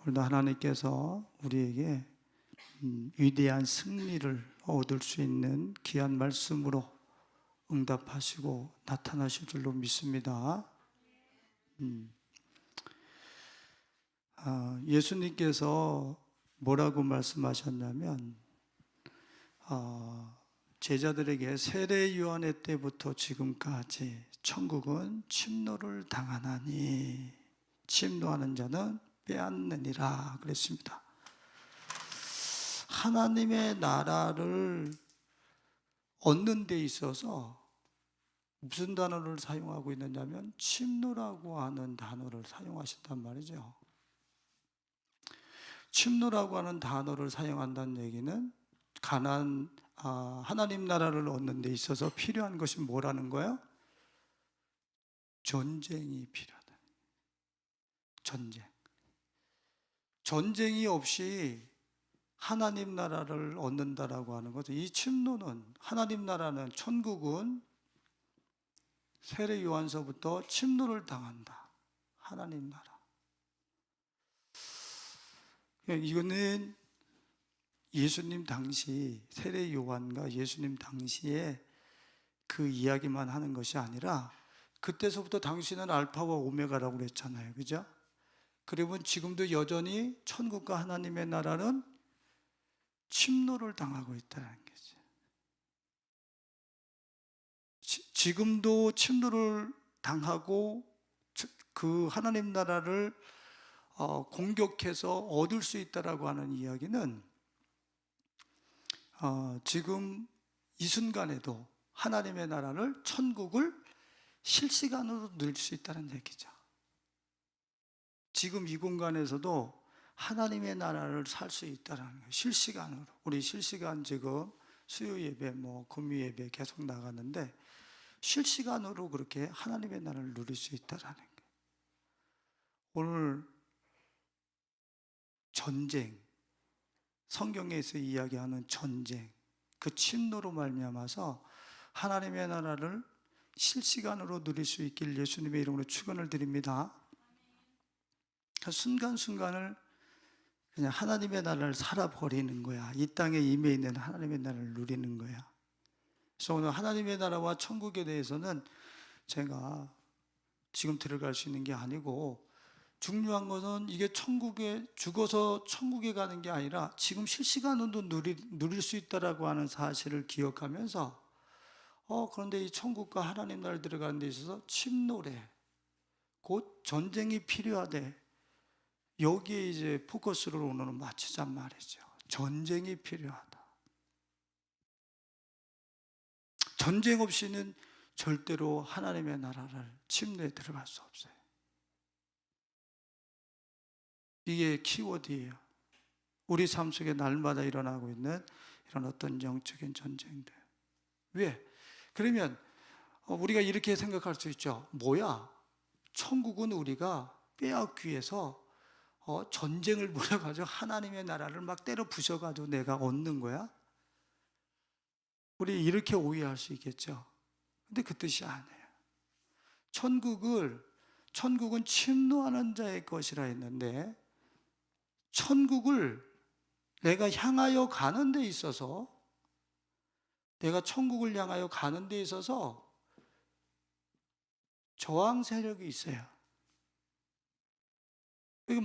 오늘도 하나님께서 우리에게 위대한 승리를 얻을 수 있는 귀한 말씀으로 응답하시고 나타나실 줄로 믿습니다. 예수님께서 뭐라고 말씀하셨냐면 제자들에게 세례 요한의 때부터 지금까지 천국은 침노를 당하나니 침노하는 자는 빼앗느니라 그랬습니다. 하나님의 나라를 얻는 데 있어서 무슨 단어를 사용하고 있느냐면 침노라고 하는 단어를 사용하신단 말이죠. 침노라고 하는 단어를 사용한다는 얘기는 하나님 나라를 얻는 데 있어서 필요한 것이 뭐라는 거예요? 전쟁이 필요하다. 전쟁이 없이 하나님 나라를 얻는다라고 하는 거죠. 이 침노는, 하나님 나라는, 천국은 세례 요한서부터 침노를 당한다. 하나님 나라. 이거는 예수님 당시, 세례 요한과 예수님 당시에 그 이야기만 하는 것이 아니라 그때서부터 당신은 알파와 오메가라고 그랬잖아요. 그죠? 그러면 지금도 여전히 천국과 하나님의 나라는 침노를 당하고 있다는 거죠. 지금도 침노를 당하고 그 하나님 나라를 공격해서 얻을 수 있다라고 하는 이야기는 지금 이 순간에도 하나님의 나라를, 천국을 실시간으로 누릴 수 있다는 얘기죠. 지금 이 공간에서도 하나님의 나라를 살 수 있다는 거예요. 실시간으로. 우리 실시간 지금 수요 예배, 금요 예배 계속 나가는데 실시간으로 그렇게 하나님의 나라를 누릴 수 있다는 거예요. 오늘 전쟁, 성경에서 이야기하는 전쟁, 그 침노로 말미암아서 하나님의 나라를 실시간으로 누릴 수 있길 예수님의 이름으로 축원을 드립니다. 그 순간순간을 그냥 하나님의 나라를 살아버리는 거야. 이 땅에 임해 있는 하나님의 나라를 누리는 거야. 그래서 오늘 하나님의 나라와 천국에 대해서는 제가 지금 들어갈 수 있는 게 아니고, 중요한 것은 이게 죽어서 천국에 가는 게 아니라 지금 실시간으로 누릴 수 있다라고 하는 사실을 기억하면서 그런데 이 천국과 하나님 나라를 들어가는 데 있어서 침노래, 곧 전쟁이 필요하대. 여기에 이제 포커스를 오늘은 맞추잔 말이죠. 전쟁이 필요하다. 전쟁 없이는 절대로 하나님의 나라를 침노에 들어갈 수 없어요. 이게 키워드예요. 우리 삶 속에 날마다 일어나고 있는 이런 어떤 영적인 전쟁들. 왜? 그러면 우리가 이렇게 생각할 수 있죠. 뭐야? 천국은 우리가 빼앗기 위해서 전쟁을 벌여가지고 하나님의 나라를 막 때려 부셔가지고 내가 얻는 거야? 우리 이렇게 오해할 수 있겠죠. 근데 그 뜻이 아니에요. 천국은 침노하는 자의 것이라 했는데, 천국을 내가 향하여 가는 데 있어서, 내가 천국을 향하여 가는 데 있어서 저항 세력이 있어요.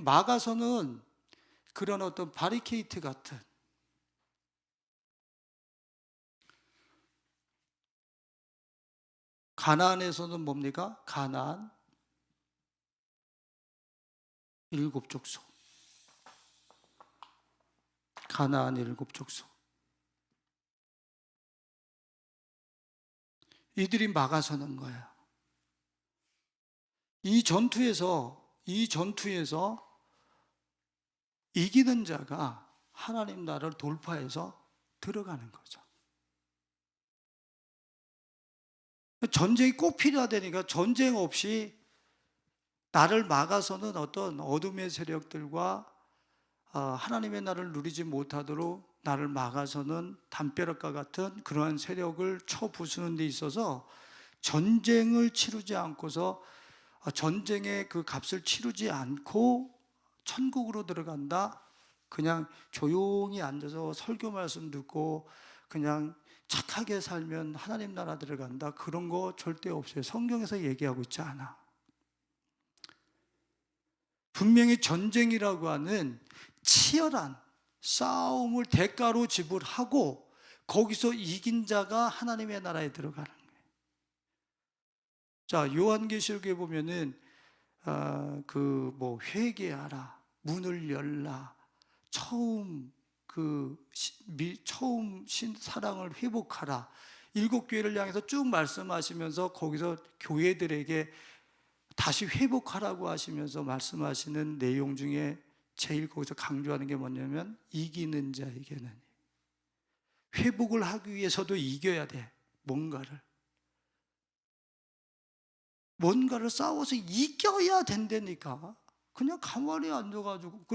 막아서는 그런 어떤 바리케이트 같은, 가나안에서는 뭡니까? 가나안 7족속. 가나안 7족속. 이들이 막아서는 거야. 이 전투에서 이기는 자가 하나님 나라를 돌파해서 들어가는 거죠. 전쟁이 꼭 필요하다니까. 전쟁 없이 나를 막아서는 어떤 어둠의 세력들과 하나님의 나라를 누리지 못하도록 나를 막아서는 담벼락과 같은 그러한 세력을 쳐부수는 데 있어서 전쟁을 치르지 않고서, 전쟁의 그 값을 치르지 않고 천국으로 들어간다? 그냥 조용히 앉아서 설교 말씀 듣고 그냥 착하게 살면 하나님 나라 들어간다? 그런 거 절대 없어요. 성경에서 얘기하고 있지 않아. 분명히 전쟁이라고 하는 치열한 싸움을 대가로 지불하고 거기서 이긴 자가 하나님의 나라에 들어가는 거예요. 자, 요한계시록에 보면은 회개하라, 문을 열라, 처음 사랑을 회복하라, 7교회를 향해서 쭉 말씀하시면서 거기서 교회들에게 다시 회복하라고 하시면서 말씀하시는 내용 중에 제일 거기서 강조하는 게 뭐냐면 이기는 자에게는, 회복을 하기 위해서도 이겨야 돼. 뭔가를 싸워서 이겨야 된다니까. 그냥 가만히 앉아가지고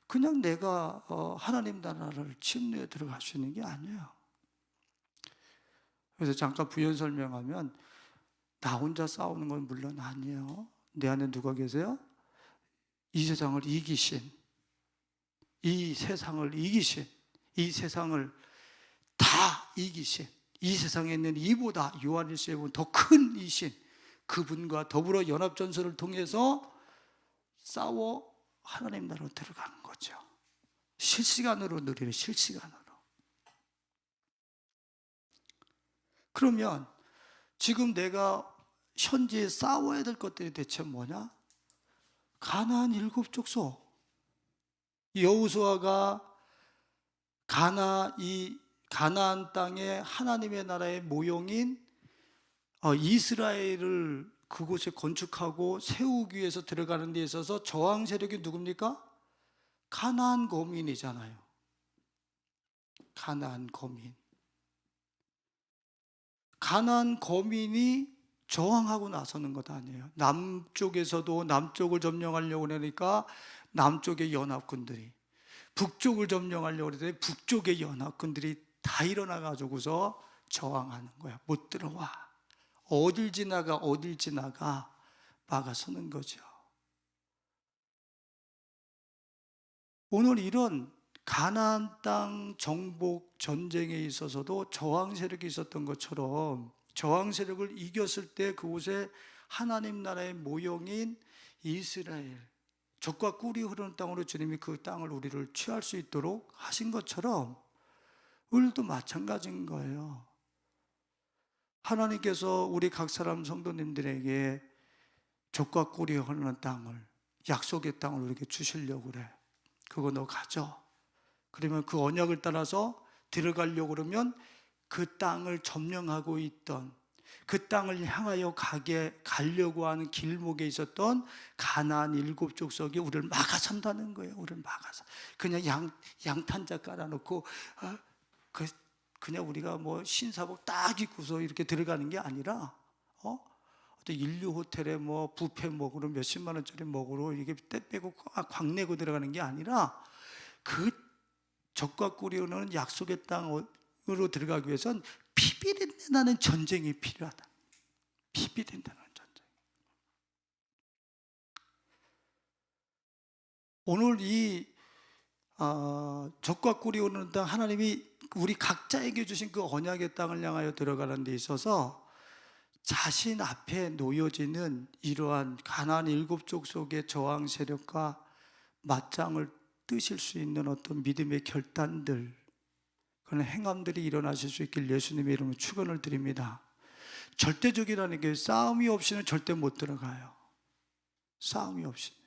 그냥 내가 하나님 나라를 침례에 들어갈 수 있는 게 아니에요. 그래서 잠깐 부연 설명하면, 나 혼자 싸우는 건 물론 아니에요. 내 안에 누가 계세요? 이 세상을 이기신, 이 세상을 이기신, 이 세상을 다 이기신, 이 세상에 있는 이보다 요한일서에 보면 더 큰 이신, 그분과 더불어 연합전선을 통해서 싸워 하나님 나라로 들어가는 거죠. 실시간으로 누리는, 실시간으로. 그러면 지금 내가 현재 싸워야 될 것들이 대체 뭐냐? 가나안 7족속, 여호수아가 가나안 땅에 하나님의 나라의 모형인 이스라엘을 그곳에 건축하고 세우기 위해서 들어가는 데 있어서 저항 세력이 누굽니까? 가나안 거민이잖아요. 가나안 거민. 가나안 거민이 저항하고 나서는 것 아니에요. 남쪽에서도 남쪽을 점령하려고 하니까 남쪽의 연합군들이, 북쪽을 점령하려고 하더니 북쪽의 연합군들이 다 일어나 가지고서 저항하는 거야. 못 들어와. 어딜 지나가 막아서는 거죠. 오늘 이런 가나안 땅 정복 전쟁에 있어서도 저항 세력이 있었던 것처럼, 저항 세력을 이겼을 때 그곳에 하나님 나라의 모형인 이스라엘, 젖과 꿀이 흐르는 땅으로 주님이 그 땅을 우리를 취할 수 있도록 하신 것처럼 우리도 마찬가지인 거예요. 하나님께서 우리 각 사람 성도님들에게 젖과 꿀이 흐르는 땅을, 약속의 땅을 우리에게 주시려고 그래. 그거 너 가져. 그러면 그 언약을 따라서 들어가려고 그러면 그 땅을 점령하고 있던, 그 땅을 향하여 가려고 하는 길목에 있었던 가나안 7족속이 우리를 막아선다는 거예요. 우리를 막아서. 그냥 양탄자 깔아놓고 그냥 우리가 뭐 신사복 딱 입고서 이렇게 들어가는 게 아니라 어떤 인류 호텔에 뭐 뷔페 먹으러 몇십만 원짜리 먹으러 이게 때 빼고 광 내고 들어가는 게 아니라 그 젖과 꿀이 흐르는 약속의 땅으로 들어가기 위해서는 피비린내나는 전쟁이 필요하다. 피비린내나는 전쟁. 오늘 이 젖과 꿀이 흐르는 땅, 하나님이 우리 각자에게 주신 그 언약의 땅을 향하여 들어가는 데 있어서 자신 앞에 놓여지는 이러한 가나안 7족속의 저항 세력과 맞짱을 뜨실 수 있는 어떤 믿음의 결단들, 그런 행함들이 일어나실 수 있길 예수님의 이름으로 축원을 드립니다. 절대적이라는 게 싸움이 없이는 절대 못 들어가요. 싸움이 없이는.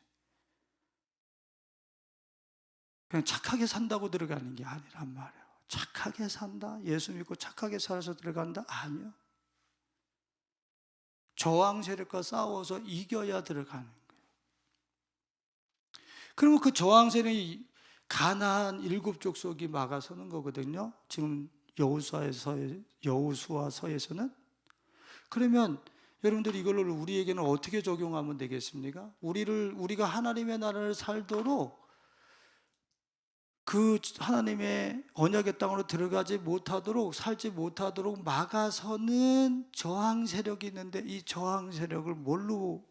그냥 착하게 산다고 들어가는 게 아니란 말이에요. 착하게 산다? 예수 믿고 착하게 살아서 들어간다? 아니요. 저항 세력과 싸워서 이겨야 들어가는 거예요. 그러면 그 저항 세력이 가나안 7족속이 막아서는 거거든요. 지금 여호수아서에서는. 그러면 여러분들 이걸로 우리에게는 어떻게 적용하면 되겠습니까? 우리가 하나님의 나라를 살도록, 그 하나님의 언약의 땅으로 들어가지 못하도록, 살지 못하도록 막아서는 저항 세력이 있는데, 이 저항 세력을 뭘로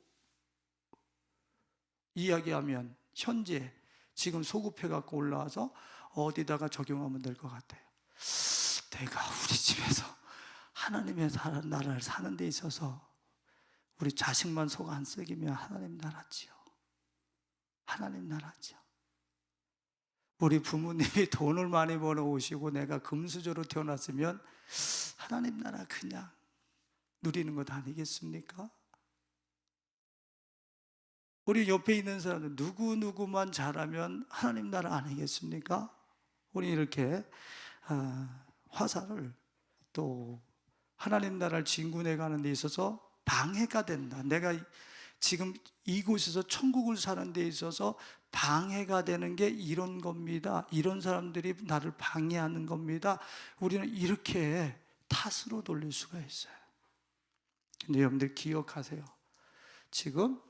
이야기하면 현재 지금 소급해 갖고 올라와서 어디다가 적용하면 될 것 같아요? 내가 우리 집에서 하나님의 나라를 사는 데 있어서 우리 자식만 속 안 썩이면 하나님 나라지요. 하나님 나라지요. 우리 부모님이 돈을 많이 벌어 오시고 내가 금수저로 태어났으면 하나님 나라 그냥 누리는 것 아니겠습니까? 우리 옆에 있는 사람들 누구누구만 잘하면 하나님 나라 아니겠습니까? 우리 이렇게 화살을 또 하나님 나라를 진군해 가는 데 있어서 방해가 된다. 내가 지금 이곳에서 천국을 사는 데 있어서 방해가 되는 게 이런 겁니다. 이런 사람들이 나를 방해하는 겁니다. 우리는 이렇게 탓으로 돌릴 수가 있어요. 근데 여러분들 기억하세요. 지금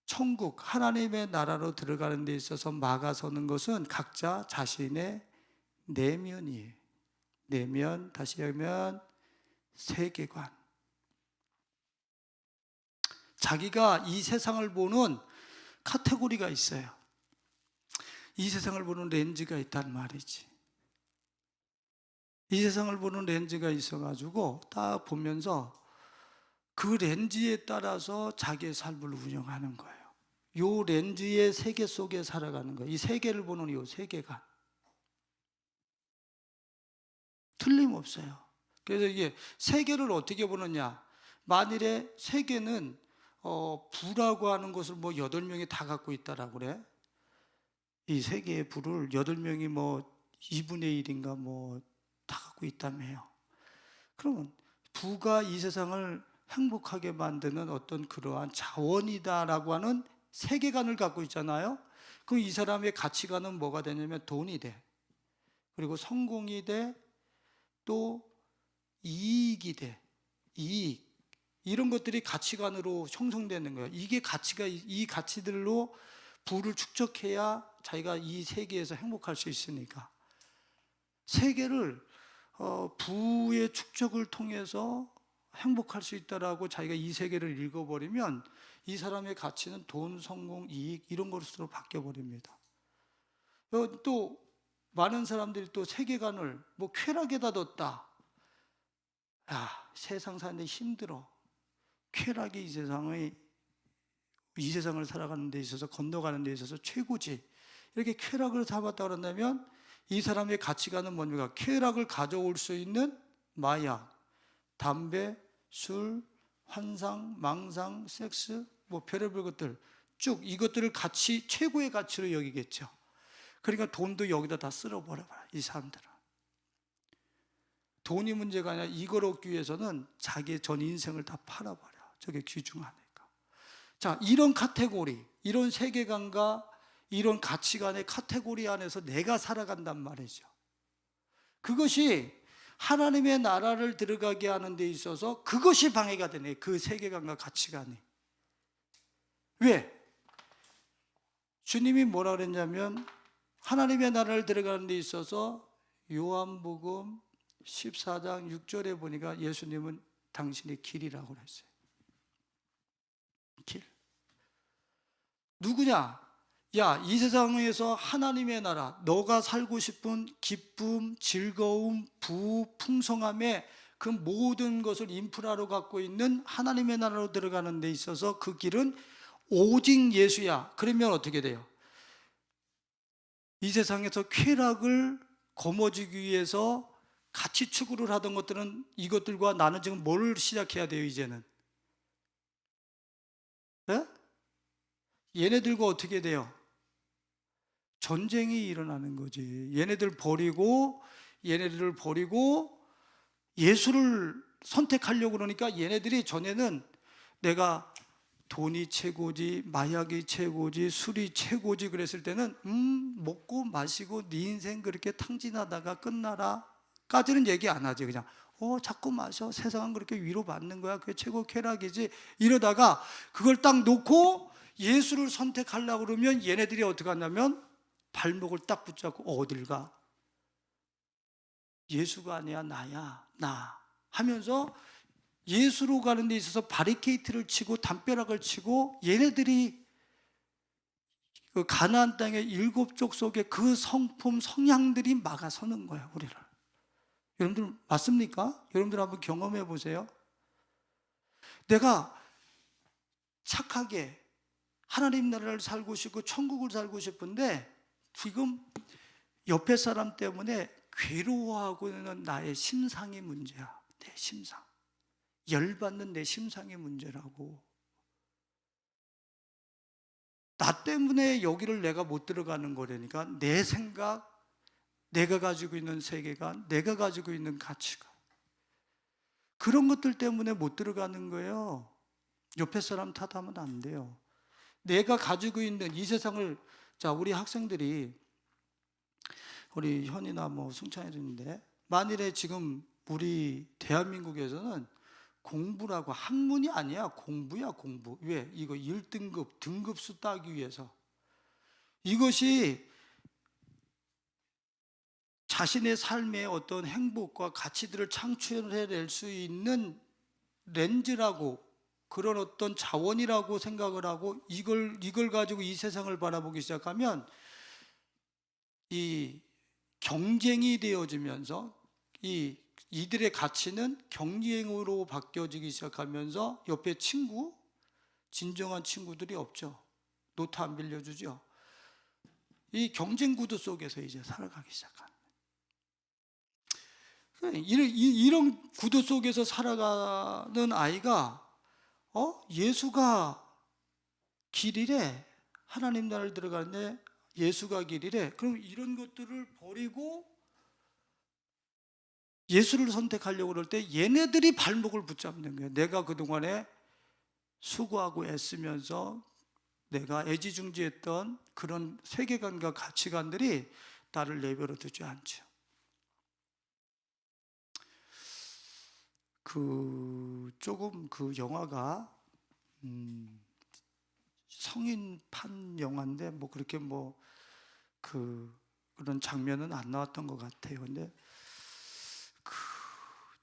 천국 하나님의 나라로 들어가는 데 있어서 막아서는 것은 각자 자신의 내면이에요. 내면, 다시 하면 세계관. 자기가 이 세상을 보는 카테고리가 있어요. 이 세상을 보는 렌즈가 있단 말이지. 이 세상을 보는 렌즈가 있어가지고 딱 보면서 그 렌즈에 따라서 자기의 삶을 운영하는 거예요. 이 렌즈의 세계 속에 살아가는 거예요. 이 세계를 보는 이 세계관. 틀림없어요. 그래서 이게 세계를 어떻게 보느냐. 만일에 세계는 부라고 하는 것을 뭐 8명이 다 갖고 있다라고 그래. 이 세계의 부를 8명이 뭐 2분의 1인가 뭐 다 갖고 있다며요. 그러면 부가 이 세상을 행복하게 만드는 어떤 그러한 자원이다라고 하는 세계관을 갖고 있잖아요. 그럼 이 사람의 가치관은 뭐가 되냐면 돈이 돼. 그리고 성공이 돼. 또 이익이 돼. 이익. 이런 것들이 가치관으로 형성되는 거예요. 이게 가치가, 이 가치들로 부를 축적해야 자기가 이 세계에서 행복할 수 있으니까. 세계를 부의 축적을 통해서 행복할 수 있다라고 자기가 이 세계를 읽어버리면 이 사람의 가치는 돈, 성공, 이익 이런 것으로 바뀌어버립니다. 또 많은 사람들이 또 세계관을 뭐 쾌락에다 뒀다. 야, 세상 사는데 힘들어. 쾌락이 이 세상을 살아가는 데 있어서 건너가는 데 있어서 최고지. 이렇게 쾌락을 잡았다 그런다면 이 사람의 가치관은 뭡니까? 쾌락을 가져올 수 있는 마약, 담배, 술, 환상, 망상, 섹스, 뭐 별의별 것들 쭉 이것들을 가치, 최고의 가치로 여기겠죠. 그러니까 돈도 여기다 다 쓸어버려봐요. 이 사람들은. 돈이 문제가 아니라 이걸 얻기 위해서는 자기의 전 인생을 다 팔아버려. 저게 귀중하니까. 자, 이런 카테고리, 이런 세계관과 이런 가치관의 카테고리 안에서 내가 살아간단 말이죠. 그것이 하나님의 나라를 들어가게 하는 데 있어서 그것이 방해가 되네. 그 세계관과 가치관이. 왜? 주님이 뭐라 그랬냐면 하나님의 나라를 들어가는 데 있어서 요한복음 14장 6절에 보니까 예수님은 당신의 길이라고 그랬어요. 길. 누구냐? 야, 이 세상에서 하나님의 나라, 너가 살고 싶은 기쁨, 즐거움, 부, 풍성함의 그 모든 것을 인프라로 갖고 있는 하나님의 나라로 들어가는 데 있어서 그 길은 오직 예수야. 그러면 어떻게 돼요? 이 세상에서 쾌락을 거머쥐기 위해서 가치 추구를 하던 것들은 이것들과 나는 지금 뭘 시작해야 돼요, 이제는? 네? 얘네들과 어떻게 돼요? 전쟁이 일어나는 거지. 얘네들을 버리고 예수를 선택하려고 그러니까 얘네들이 전에는 내가 돈이 최고지, 마약이 최고지, 술이 최고지 그랬을 때는 먹고 마시고 네 인생 그렇게 탕진하다가 끝나라 까지는 얘기 안 하지. 그냥 자꾸 마셔. 세상은 그렇게 위로받는 거야. 그게 최고 쾌락이지. 이러다가 그걸 딱 놓고 예수를 선택하려고 그러면 얘네들이 어떻게 하냐면 발목을 딱 붙잡고 어딜 가? 예수가 아니야, 나야, 나 하면서 예수로 가는 데 있어서 바리케이트를 치고 담벼락을 치고 얘네들이 그 가나안 땅의 7족속의 그 성품 성향들이 막아서는 거예요, 우리를. 여러분들 맞습니까? 여러분들 한번 경험해 보세요. 내가 착하게 하나님 나라를 살고 싶고 천국을 살고 싶은데 지금 옆에 사람 때문에 괴로워하고 있는 나의 심상이 문제야. 내 심상. 열받는 내 심상의 문제라고. 나 때문에 여기를 내가 못 들어가는 거라니까. 내 생각, 내가 가지고 있는 세계관, 내가 가지고 있는 가치관, 그런 것들 때문에 못 들어가는 거예요. 옆에 사람 탓하면 안 돼요. 내가 가지고 있는 이 세상을, 자, 우리 학생들이, 우리 현이나 뭐 승찬이인데, 만일에 지금 우리 대한민국에서는 공부라고, 학문이 아니야, 공부야, 공부. 왜? 이거 1등급 등급수 따기 위해서. 이것이 자신의 삶의 어떤 행복과 가치들을 창출해낼 수 있는 렌즈라고, 그런 어떤 자원이라고 생각을 하고 이걸 가지고 이 세상을 바라보기 시작하면 이 경쟁이 되어지면서 이들의 가치는 경쟁으로 바뀌어지기 시작하면서 옆에 친구, 진정한 친구들이 없죠. 노트 안 빌려주죠. 이 경쟁 구도 속에서 이제 살아가기 시작하는, 이런 구도 속에서 살아가는 아이가 예수가 길이래, 하나님 나라를 들어가는데 예수가 길이래. 그럼 이런 것들을 버리고 예수를 선택하려고 그럴 때 얘네들이 발목을 붙잡는 거예요. 내가 그동안에 수고하고 애쓰면서 내가 애지중지했던 그런 세계관과 가치관들이 나를 내버려 두지 않죠. 조금 그 영화가 성인판 영화인데 뭐 그렇게 뭐 그런 장면은 안 나왔던 것 같아요. 근데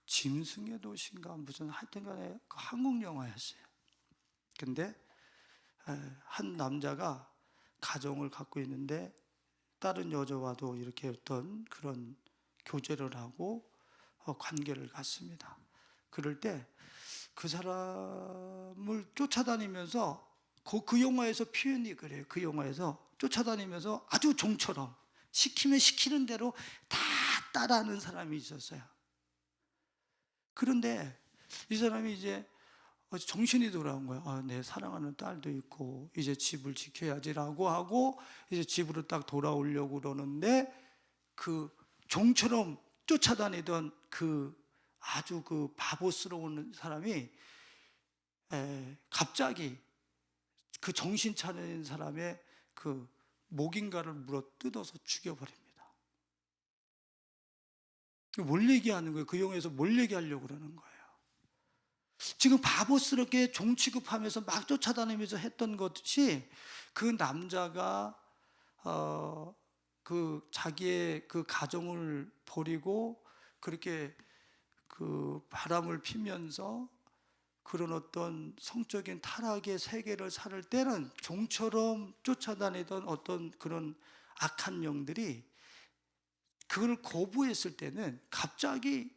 짐승의 도시인가 무슨 하여튼간에 한국 영화였어요. 근데 한 남자가 가정을 갖고 있는데 다른 여자와도 이렇게 어떤 그런 교제를 하고 관계를 갖습니다. 그럴 때 그 사람을 쫓아다니면서 그 영화에서 표현이 그래요. 그 영화에서 쫓아다니면서 아주 종처럼 시키면 시키는 대로 다 따라하는 사람이 있었어요. 그런데 이 사람이 이제 정신이 돌아온 거예요. 내 사랑하는 딸도 있고 이제 집을 지켜야지라고 하고 이제 집으로 딱 돌아오려고 그러는데 그 종처럼 쫓아다니던 아주 바보스러운 사람이 갑자기 그 정신 차린 사람의 목인가를 물어 뜯어서 죽여버립니다. 뭘 얘기하는 거예요? 그 영화에서 뭘 얘기하려고 그러는 거예요? 지금 바보스럽게 종 취급하면서 막 쫓아다니면서 했던 것이 그 남자가 자기의 가정을 버리고 그렇게 바람을 피면서 그런 어떤 성적인 타락의 세계를 살 때는 종처럼 쫓아다니던 어떤 그런 악한 영들이 그걸 거부했을 때는 갑자기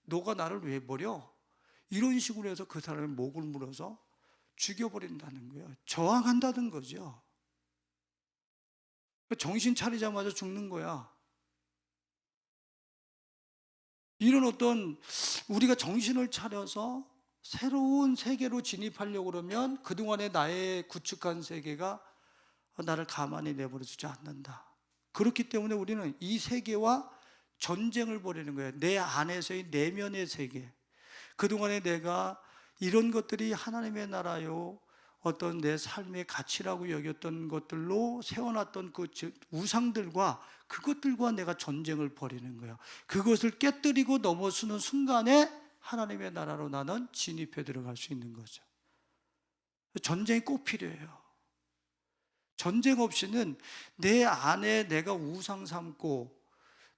너가 나를 왜 버려? 이런 식으로 해서 그 사람의 목을 물어서 죽여버린다는 거예요. 저항한다는 거죠. 정신 차리자마자 죽는 거야. 이런 어떤 우리가 정신을 차려서 새로운 세계로 진입하려고 그러면 그동안의 나의 구축한 세계가 나를 가만히 내버려 두지 않는다. 그렇기 때문에 우리는 이 세계와 전쟁을 벌이는 거예요. 내 안에서의 내면의 세계. 그동안에 내가 이런 것들이 하나님의 나라요, 어떤 내 삶의 가치라고 여겼던 것들로 세워놨던 그 우상들과 그것들과 내가 전쟁을 벌이는 거예요. 그것을 깨뜨리고 넘어서는 순간에 하나님의 나라로 나는 진입해 들어갈 수 있는 거죠. 전쟁이 꼭 필요해요. 전쟁 없이는 내 안에 내가 우상 삼고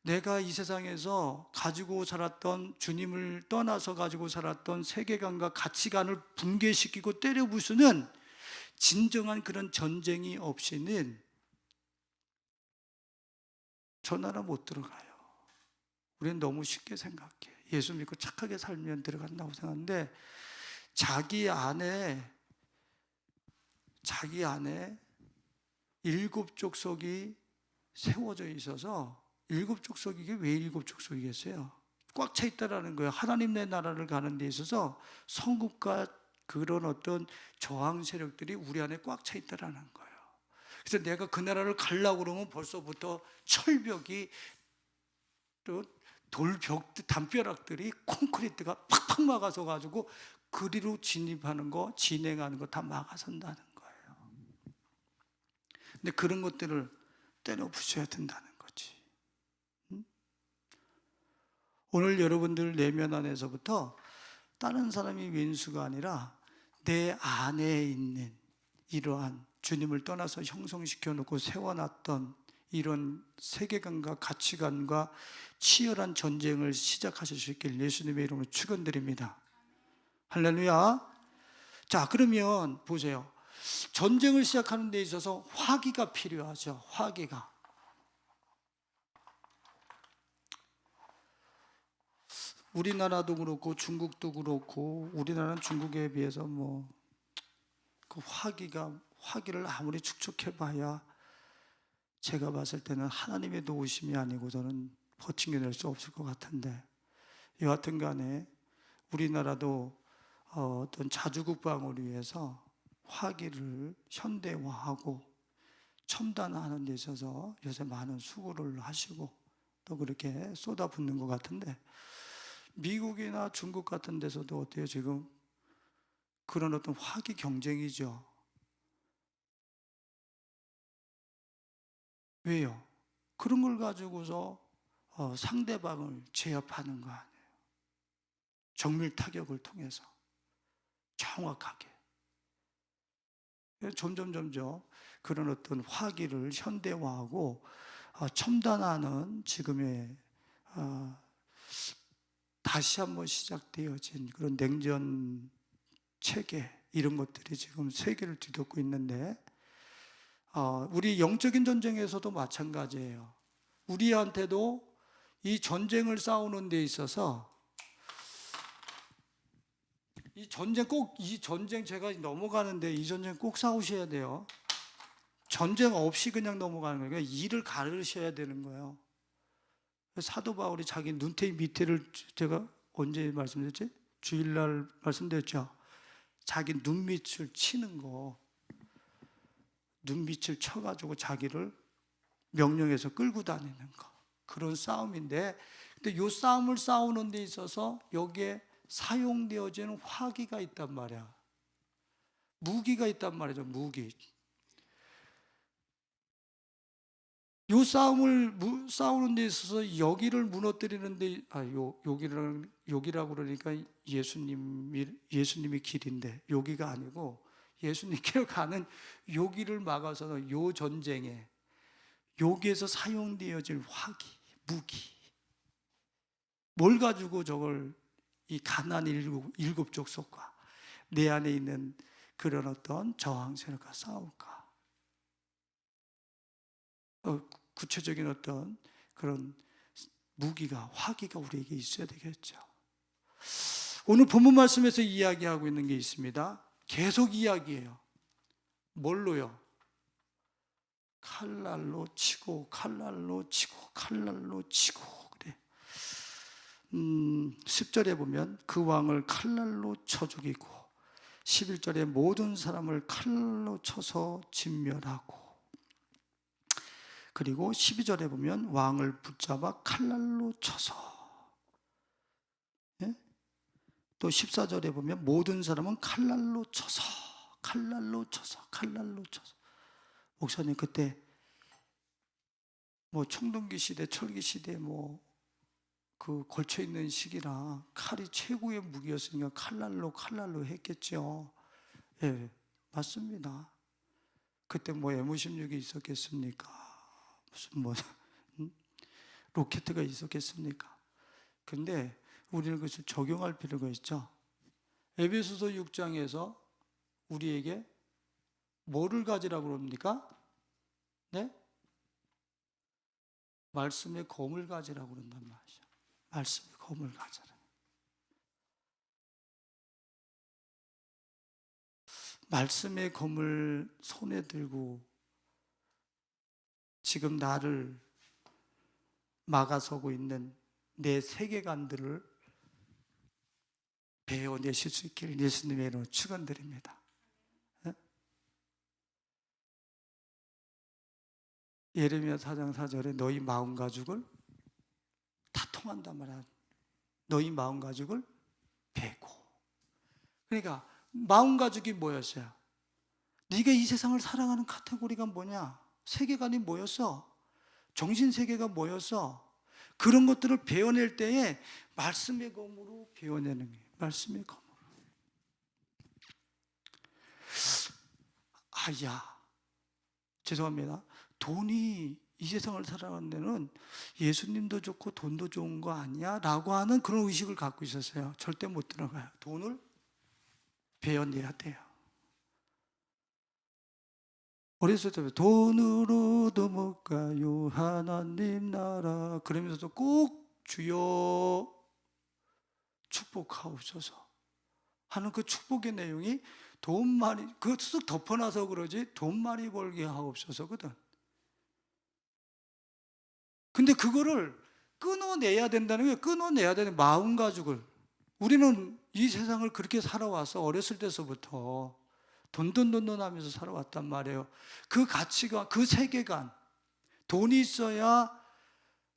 내가 이 세상에서 가지고 살았던, 주님을 떠나서 가지고 살았던 세계관과 가치관을 붕괴시키고 때려 부수는 진정한 그런 전쟁이 없이는 저 나라 못 들어가요. 우리는 너무 쉽게 생각해. 예수 믿고 착하게 살면 들어간다고 생각하는데 자기 안에 일곱 족속이 세워져 있어서, 일곱 족속이, 이게 왜 일곱 족속이겠어요? 꽉 차 있다라는 거예요. 하나님의 나라를 가는 데 있어서 성급과 그런 어떤 저항 세력들이 우리 안에 꽉 차 있다라는 거예요. 그래서 내가 그 나라를 가려고 그러면 벌써부터 철벽이, 또 돌벽, 담벼락들이, 콘크리트가 팍팍 막아서 가지고 그리로 진입하는 거, 진행하는 거 다 막아선다는 거예요. 근데 그런 것들을 때려 부셔야 된다는 거지. 오늘 여러분들 내면 안에서부터 다른 사람이 왼수가 아니라 내 안에 있는 이러한 주님을 떠나서 형성시켜 놓고 세워놨던 이런 세계관과 가치관과 치열한 전쟁을 시작하실 수 있길 예수님의 이름으로 축원드립니다. 할렐루야. 자, 그러면 보세요. 전쟁을 시작하는 데 있어서 화기가 필요하죠. 화기가. 우리나라도 그렇고 중국도 그렇고, 우리나라는 중국에 비해서 그 화기를 아무리 축적해봐야 제가 봤을 때는 하나님의 도우심이 아니고서는 버팅겨낼 수 없을 것 같은데, 여하튼 간에 우리나라도 어떤 자주국방을 위해서 화기를 현대화하고 첨단화하는 데 있어서 요새 많은 수고를 하시고 또 그렇게 쏟아붓는 것 같은데, 미국이나 중국 같은 데서도 어때요? 지금 그런 어떤 화기 경쟁이죠. 왜요? 그런 걸 가지고서 상대방을 제압하는 거 아니에요. 정밀 타격을 통해서 정확하게. 점점 그런 어떤 화기를 현대화하고 첨단화하는 지금의 다시 한번 시작되어진 그런 냉전 체계, 이런 것들이 지금 세계를 뒤덮고 있는데, 우리 영적인 전쟁에서도 마찬가지예요. 우리한테도 이 전쟁을 싸우는 데 있어서 이 전쟁 제가 넘어가는데, 이 전쟁 꼭 싸우셔야 돼요. 전쟁 없이 그냥 넘어가는 거예요. 그러니까 일을 가르셔야 되는 거예요. 사도 바울이 자기 눈탱이 밑에를, 제가 언제 말씀드렸지? 주일날 말씀드렸죠. 자기 눈밑을 치는 거, 눈밑을 쳐가지고 자기를 명령해서 끌고 다니는 거, 그런 싸움인데, 근데 이 싸움을 싸우는 데 있어서 여기에 사용되어지는 화기가 있단 말이야. 무기가 있단 말이죠. 무기. 이 싸우는 데 있어서 여기를 무너뜨리는데, 여기라고 그러니까 예수님이 길인데, 여기가 아니고 예수님께로 가는 여기를 막아서는 요 전쟁에 여기에서 사용되어질 화기, 무기, 뭘 가지고 저걸 이 가나안 일곱 족속과 내 안에 있는 그런 어떤 저항 세력과 싸울까? 구체적인 어떤 그런 무기가, 화기가 우리에게 있어야 되겠죠. 오늘 본문 말씀에서 이야기하고 있는 게 있습니다. 계속 이야기해요. 뭘로요? 칼날로 치고, 칼날로 치고, 칼날로 치고. 그래. 10절에 보면 그 왕을 칼날로 쳐 죽이고, 11절에 모든 사람을 칼로 쳐서 진멸하고, 그리고 12절에 보면 왕을 붙잡아 칼날로 쳐서, 예? 또 14절에 보면 모든 사람은 칼날로 쳐서, 칼날로 쳐서, 칼날로 쳐서. 목사님, 그때 청동기 시대, 철기 시대 그 걸쳐 있는 시기라 칼이 최고의 무기였으니까 칼날로 했겠죠. 예, 맞습니다. 그때 M56이 있었겠습니까? 무슨 로켓가 있었겠습니까? 근데 우리는 그것을 적용할 필요가 있죠. 에베소서 6장에서 우리에게 뭐를 가지라고 그럽니까? 네? 말씀의 검을 가지라고 그런단 말이죠. 말씀의 검을 가져라. 말씀의 검을 손에 들고 지금 나를 막아서고 있는 내 세계관들을 베어내실 수 있기를 예수님의 이름으로 축원드립니다. 예레미야 4장 4절에 너희 마음 가죽을 다 통한단 말이야. 너희 마음 가죽을 베고. 그러니까 마음 가죽이 뭐였어요? 네가 이 세상을 살아가는 카테고리가 뭐냐? 세계관이 뭐였어? 정신세계가 뭐였어? 그런 것들을 베어낼 때에 말씀의 검으로 베어내는 거예요. 말씀의 검으로. 아야, 죄송합니다. 돈이 이 세상을 살아가는 데는 예수님도 좋고 돈도 좋은 거 아니야? 라고 하는 그런 의식을 갖고 있었어요. 절대 못 들어가요. 돈을 베어내야 돼요. 어렸을 때 돈으로도 못 가요 하나님 나라 그러면서도 꼭 주여 축복하옵소서 하는 그 축복의 내용이 돈 많이 그거 쓱 덮어놔서 그러지 돈 많이 벌게 하옵소서거든. 근데 그거를 끊어내야 된다는 게 끊어내야 되는 마음 가죽을 우리는 이 세상을 그렇게 살아와서 어렸을 때서부터 돈돈 하면서 살아왔단 말이에요. 그 가치가 그 세계관 돈이 있어야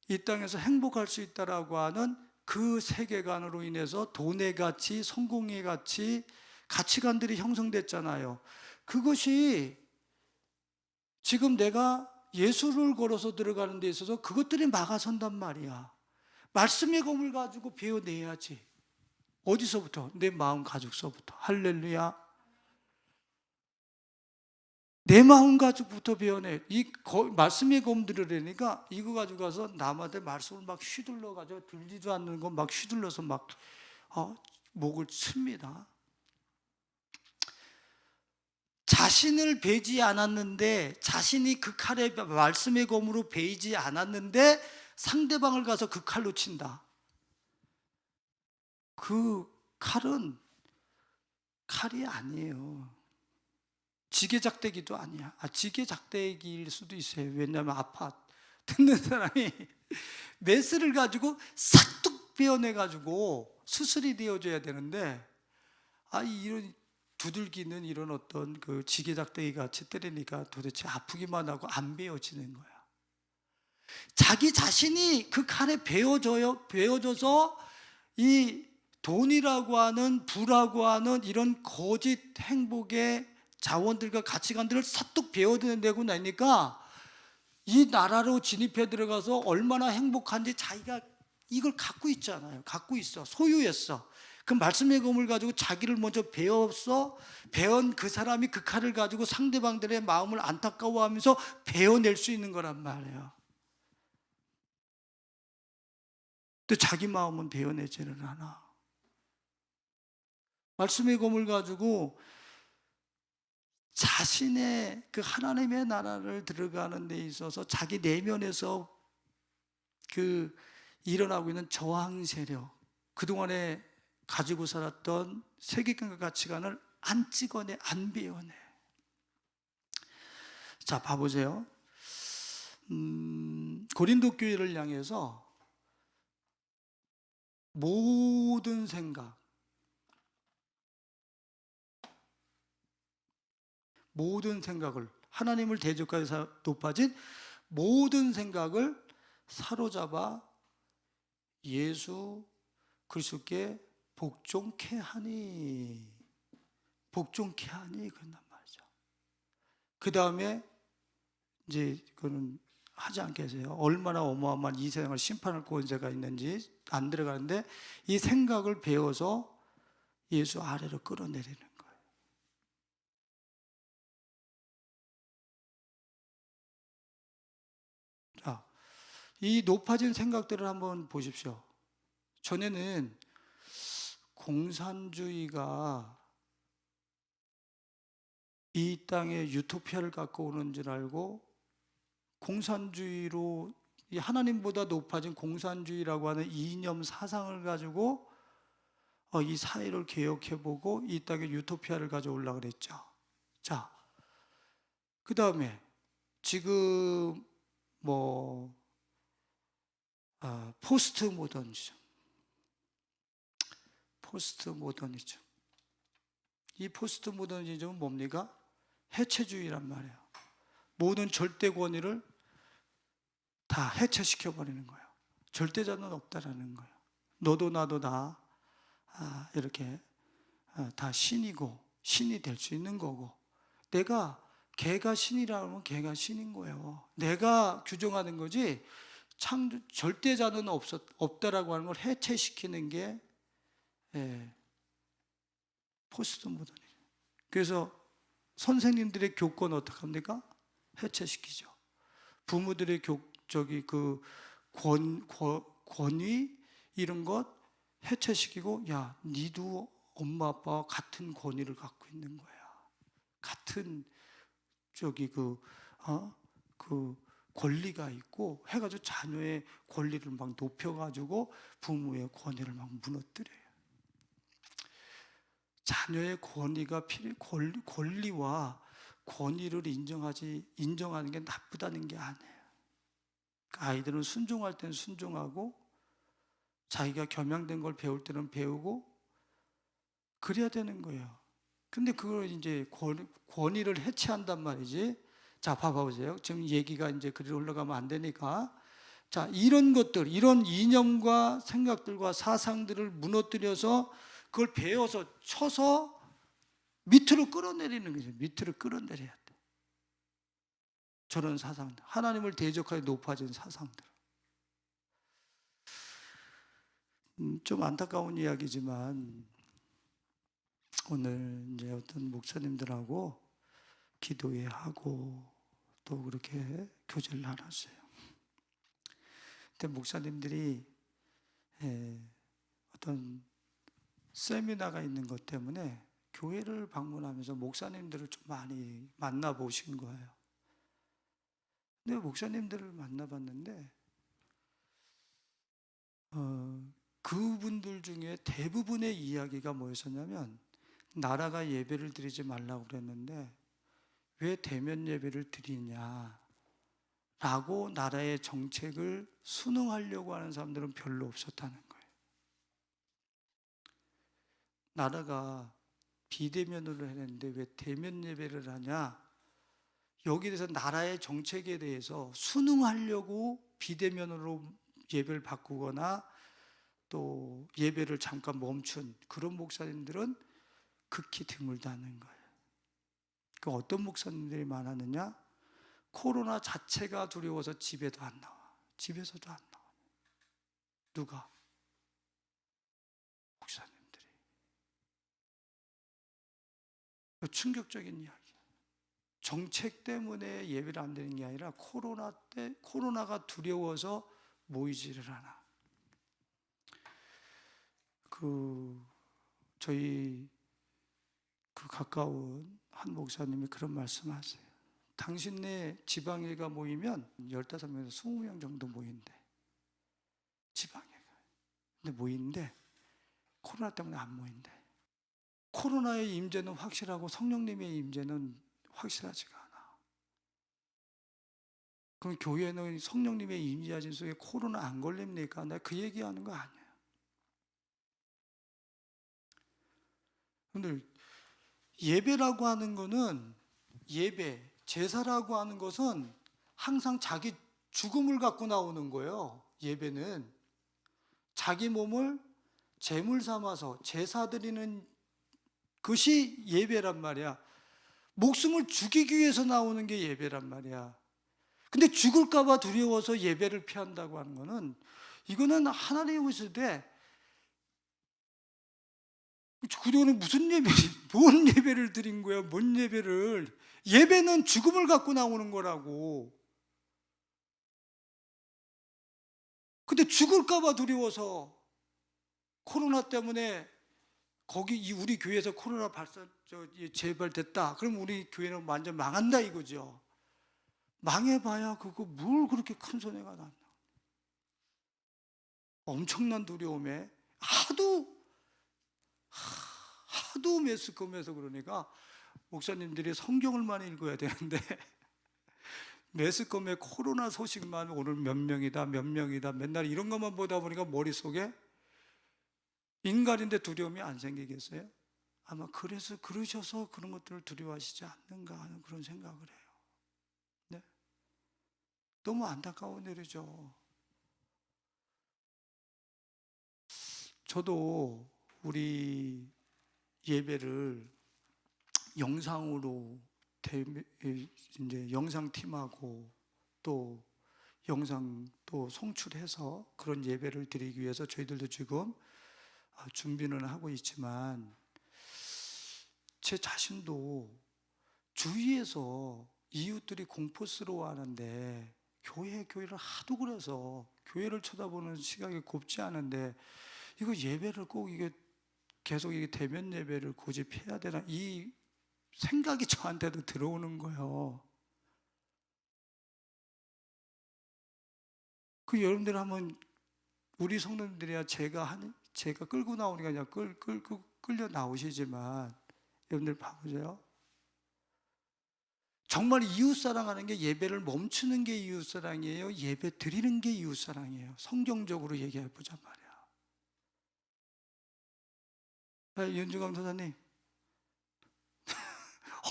이 땅에서 행복할 수 있다라고 하는 그 세계관으로 인해서 돈의 가치, 성공의 가치, 가치관들이 형성됐잖아요. 그것이 지금 내가 예수를 걸어서 들어가는 데 있어서 그것들이 막아선단 말이야. 말씀의 검을 가지고 베어내야지. 어디서부터? 내 마음 가죽서부터. 할렐루야. 내 마음 가죽부터 베어내. 말씀의 검 들으려니까 이거 가지고 가서 남한테 말씀을 막 휘둘러 가지고 들리지도 않는 거 막 휘둘러서 막 목을 칩니다. 자신을 베지 않았는데 자신이 그 칼에 말씀의 검으로 베이지 않았는데 상대방을 가서 그 칼로 친다. 그 칼은 칼이 아니에요. 지게작대기도 아니야. 지게작대기일 수도 있어요. 왜냐하면 아파. 듣는 사람이 메스를 가지고 싹둑 베어내가지고 수술이 되어줘야 되는데 이런 두들기는 이런 어떤 그 지게작대기 같이 때리니까 도대체 아프기만 하고 안 베어지는 거야. 자기 자신이 그 칼에 베어져서 이 돈이라고 하는 부라고 하는 이런 거짓 행복의 자원들과 가치관들을 싹둑 베어내고 나니까 이 나라로 진입해 들어가서 얼마나 행복한지 자기가 이걸 갖고 있잖아요. 갖고 있어. 소유했어. 그 말씀의 검을 가지고 자기를 먼저 베은 그 사람이 그 칼을 가지고 상대방들의 마음을 안타까워하면서 베어낼 수 있는 거란 말이에요. 또 자기 마음은 베어내지를 않아. 말씀의 검을 가지고 자신의 그 하나님의 나라를 들어가는 데 있어서 자기 내면에서 그 일어나고 있는 저항 세력, 그동안에 가지고 살았던 세계관과 가치관을 안 찍어내, 안 베어내. 자, 봐보세요. 고린도 교회를 향해서 모든 생각, 모든 생각을 하나님을 대적하여서 높아진 모든 생각을 사로잡아 예수 그리스도께 복종케 하니 그런단 말이죠. 그 다음에 이제 그거는 하지 않겠어요. 얼마나 어마어마한 이 세상을 심판할 권세가 있는지 안 들어가는데 이 생각을 배워서 예수 아래로 끌어내리는 거예요. 자, 이 높아진 생각들을 한번 보십시오. 전에는 공산주의가 이 땅에 유토피아를 갖고 오는 줄 알고 공산주의로 이 하나님보다 높아진 공산주의라고 하는 이념 사상을 가지고 이 사회를 개혁해보고 이 땅에 유토피아를 가져오려고 그랬죠. 자, 그 다음에 지금 포스트 모더니즘. 이 포스트 모더니즘은 뭡니까? 해체주의란 말이에요. 모든 절대 권위를 다 해체시켜버리는 거예요. 절대자는 없다라는 거예요. 너도 나도 다 이렇게 다 신이고 신이 될 수 있는 거고, 내가 걔가 신이라고 하면 걔가 신인 거예요. 내가 규정하는 거지 절대자는 없다라고 하는 걸 해체시키는 게 포스트 모더니즘. 그래서 선생님들의 교권 어떻게 합니까? 해체시키죠. 부모들의 권위 이런 것 해체시키고, 야, 니도 엄마 아빠와 같은 권위를 갖고 있는 거야. 같은 권리가 있고 해가지고 자녀의 권리를 막 높여가지고 부모의 권위를 막 무너뜨려요. 자녀의 권리와 권위를 인정하는 게 나쁘다는 게 아니에요. 아이들은 순종할 때는 순종하고 자기가 겸양된 걸 배울 때는 배우고 그래야 되는 거예요. 근데 그걸 이제 권위를 해체한단 말이지. 자, 봐보세요. 지금 얘기가 이제 그리 올라가면 안 되니까. 자, 이런 것들, 이런 이념과 생각들과 사상들을 무너뜨려서 그걸 베어서 쳐서 밑으로 끌어내리는 거죠. 밑으로 끌어내려야 돼. 저런 사상들, 하나님을 대적하게 높아진 사상들. 좀 안타까운 이야기지만 오늘 이제 어떤 목사님들하고 기도회 하고 또 그렇게 교제를 나눴어요. 근데 목사님들이 어떤 세미나가 있는 것 때문에 교회를 방문하면서 목사님들을 좀 많이 만나보신 거예요. 근데 목사님들을 만나봤는데 그분들 중에 대부분의 이야기가 뭐였었냐면, 나라가 예배를 드리지 말라고 그랬는데 왜 대면 예배를 드리냐 라고 나라의 정책을 순응하려고 하는 사람들은 별로 없었다는 거예요. 나라가 비대면으로 했는데 왜 대면 예배를 하냐, 여기에 대해서 나라의 정책에 대해서 순응하려고 비대면으로 예배를 바꾸거나 또 예배를 잠깐 멈춘 그런 목사님들은 극히 드물다는 거예요. 그 어떤 목사님들이 많았느냐? 코로나 자체가 두려워서 집에도 안 나와. 집에서도 안 나와. 누가? 목사님들이. 충격적인 이야기. 정책 때문에 예배를 안 드리는 게 아니라 코로나가 두려워서 모이지를 않아. 저희 가까운 한 목사님이 그런 말씀하세요. 당신네 지방회가 모이면 15명에서 20명 정도 모인대. 지방회가. 근데 모이는데 코로나 때문에 안 모인대. 코로나의 임재는 확실하고 성령님의 임재는 확실하지가 않아. 그럼 교회는 성령님의 임재하신 속에 코로나 안 걸립니까? 내가 그 얘기하는 거 아니에요. 근데 예배라고 하는 거는, 제사라고 하는 것은 항상 자기 죽음을 갖고 나오는 거예요. 예배는 자기 몸을 제물 삼아서 제사 드리는 것이 예배란 말이야. 목숨을 죽이기 위해서 나오는 게 예배란 말이야. 근데 죽을까 봐 두려워서 예배를 피한다고 하는 거는, 이거는 하나님의 것인데 그동안에 무슨 뭔 예배를 드린 거야? 뭔 예배를? 예배는 죽음을 갖고 나오는 거라고. 근데 죽을까 봐 두려워서, 코로나 때문에 우리 교회에서 코로나 재발됐다. 그럼 우리 교회는 완전 망한다 이거죠. 망해봐야 그거 뭘 그렇게 큰 손해가 났나. 엄청난 두려움에 하도 매스컴해서 그러니까 목사님들이 성경을 많이 읽어야 되는데 매스컴에 코로나 소식만 오늘 몇 명이다 맨날 이런 것만 보다 보니까 머릿속에 인간인데 두려움이 안 생기겠어요? 아마 그래서 그러셔서 그런 것들을 두려워하시지 않는가 하는 그런 생각을 해요. 네? 너무 안타까운 일이죠. 저도 우리 예배를 영상으로 이제 영상팀하고 또 영상 또 송출해서 그런 예배를 드리기 위해서 저희들도 지금 준비는 하고 있지만 제 자신도 주위에서 이웃들이 공포스러워하는데 교회를 하도 그래서 교회를 쳐다보는 시각이 곱지 않은데 이거 예배를 꼭 이게 계속 이게 대면 예배를 고집해야 되나 이 생각이 저한테도 들어오는 거예요. 그 여러분들 한번 우리 성도님들이야 제가 끌고 나오니까 그냥 끌려 나오시지만 여러분들 봐보세요. 정말 이웃사랑하는 게 예배를 멈추는 게 이웃사랑이에요? 예배 드리는 게 이웃사랑이에요? 성경적으로 얘기해 보자 말이야. 윤중강 선생님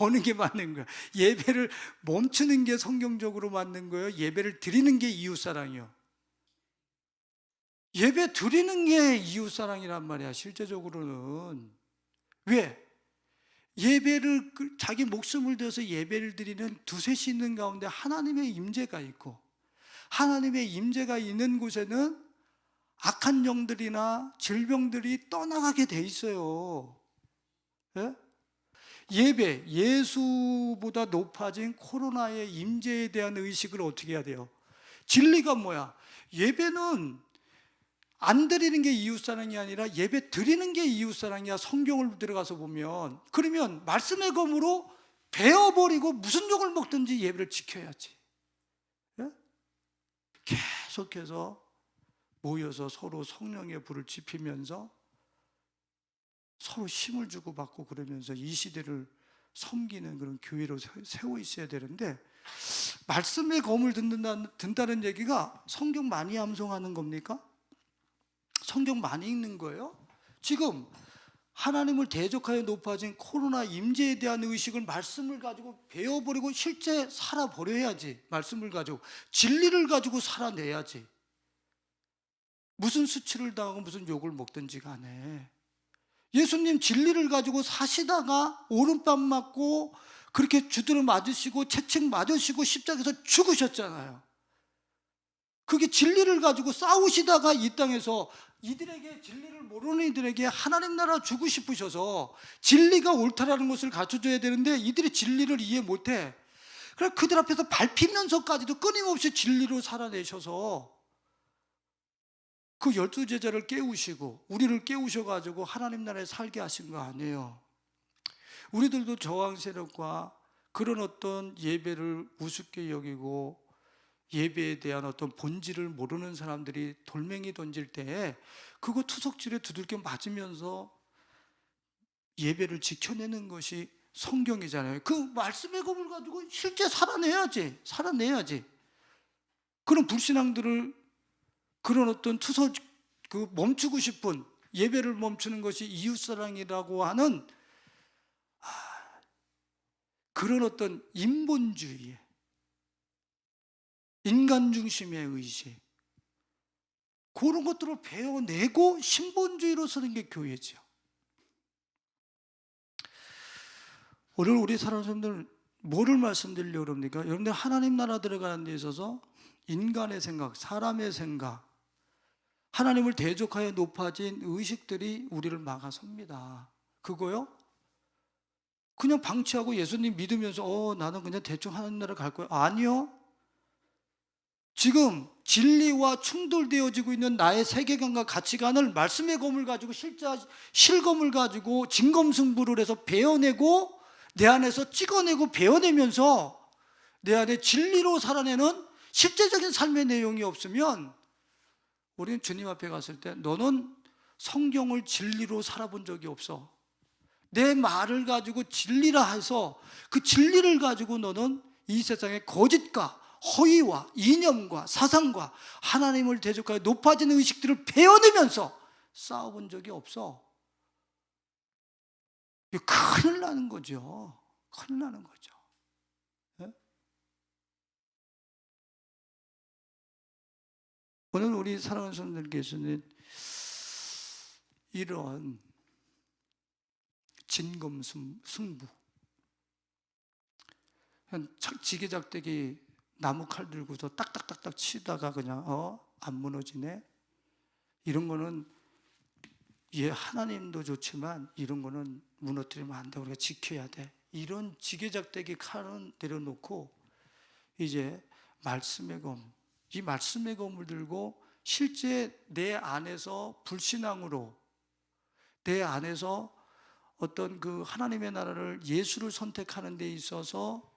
어느 게 맞는 거야? 예배를 멈추는 게 성경적으로 맞는 거예요? 예배를 드리는 게 이웃사랑이요? 예배 드리는 게 이웃사랑이란 말이야 실제적으로는. 왜? 예배를 자기 목숨을 들여서 예배를 드리는 두셋이 있는 가운데 하나님의 임재가 있고 하나님의 임재가 있는 곳에는 악한 영들이나 질병들이 떠나가게 돼 있어요. 예? 예배, 예수보다 높아진 코로나의 임재에 대한 의식을 어떻게 해야 돼요? 진리가 뭐야? 예배는 안 드리는 게 이웃사랑이 아니라 예배 드리는 게 이웃사랑이야. 성경을 들어가서 보면. 그러면 말씀의 검으로 베어버리고 무슨 욕을 먹든지 예배를 지켜야지. 예? 계속해서 모여서 서로 성령의 불을 지피면서 서로 힘을 주고받고 그러면서 이 시대를 섬기는 그런 교회로 세워 있어야 되는데 말씀의 검을 든다는 얘기가 성경 많이 암송하는 겁니까? 성경 많이 읽는 거예요? 지금 하나님을 대적하여 높아진 코로나 임재에 대한 의식을 말씀을 가지고 배워버리고 실제 살아버려야지. 말씀을 가지고 진리를 가지고 살아내야지. 무슨 수치를 당하고 무슨 욕을 먹든지 간에 예수님 진리를 가지고 사시다가 오른밤 맞고 그렇게 주드러 맞으시고 채찍 맞으시고 십자가에서 죽으셨잖아요. 그게 진리를 가지고 싸우시다가 이 땅에서 이들에게 진리를 모르는 이들에게 하나님 나라 주고 싶으셔서 진리가 옳다라는 것을 가르쳐줘야 되는데 이들이 진리를 이해 못해. 그래서 그들 앞에서 밟히면서까지도 끊임없이 진리로 살아내셔서 그 12제자를 깨우시고 우리를 깨우셔가지고 하나님 나라에 살게 하신 거 아니에요. 우리들도 저항 세력과 그런 어떤 예배를 우습게 여기고 예배에 대한 어떤 본질을 모르는 사람들이 돌멩이 던질 때 그거 투석질에 두들겨 맞으면서 예배를 지켜내는 것이 성경이잖아요. 그 말씀의 검을 가지고 실제 살아내야지. 그런 불신앙들을 그런 어떤 멈추고 싶은 예배를 멈추는 것이 이웃사랑이라고 하는 그런 어떤 인본주의에 인간 중심의 의식 그런 것들을 배워내고 신본주의로 서는 게 교회죠. 오늘 우리 사람들 뭐를 말씀드리려고 그럽니까? 여러분들 하나님 나라 들어가는 데 있어서 인간의 생각, 사람의 생각, 하나님을 대적하여 높아진 의식들이 우리를 막아섭니다. 그거요? 그냥 방치하고 예수님 믿으면서 나는 그냥 대충 하나님 나라 갈 거야. 아니요. 지금 진리와 충돌되어지고 있는 나의 세계관과 가치관을 말씀의 검을 가지고 실검을 가지고 진검승부를 해서 베어내고 내 안에서 찍어내고 베어내면서 내 안에 진리로 살아내는 실제적인 삶의 내용이 없으면 우리는 주님 앞에 갔을 때 너는 성경을 진리로 살아본 적이 없어. 내 말을 가지고 진리라 해서 그 진리를 가지고 너는 이 세상의 거짓과 허위와 이념과 사상과 하나님을 대적하여 높아지는 의식들을 베어내면서 싸워본 적이 없어. 이거 큰일 나는 거죠. 큰일 나는 거죠. 예? 오늘 우리 사랑하는 성도들께서는 이런 진검승부, 지게작대기 나무 칼 들고서 딱딱딱딱 치다가 그냥 안 무너지네, 이런 거는 하나님도 좋지만 이런 거는 무너뜨리면 안 돼, 우리가 지켜야 돼, 이런 지게작대기 칼은 내려놓고 이제 말씀의 검, 이 말씀의 검을 들고 실제 내 안에서 불신앙으로, 내 안에서 어떤 그 하나님의 나라를, 예수를 선택하는 데 있어서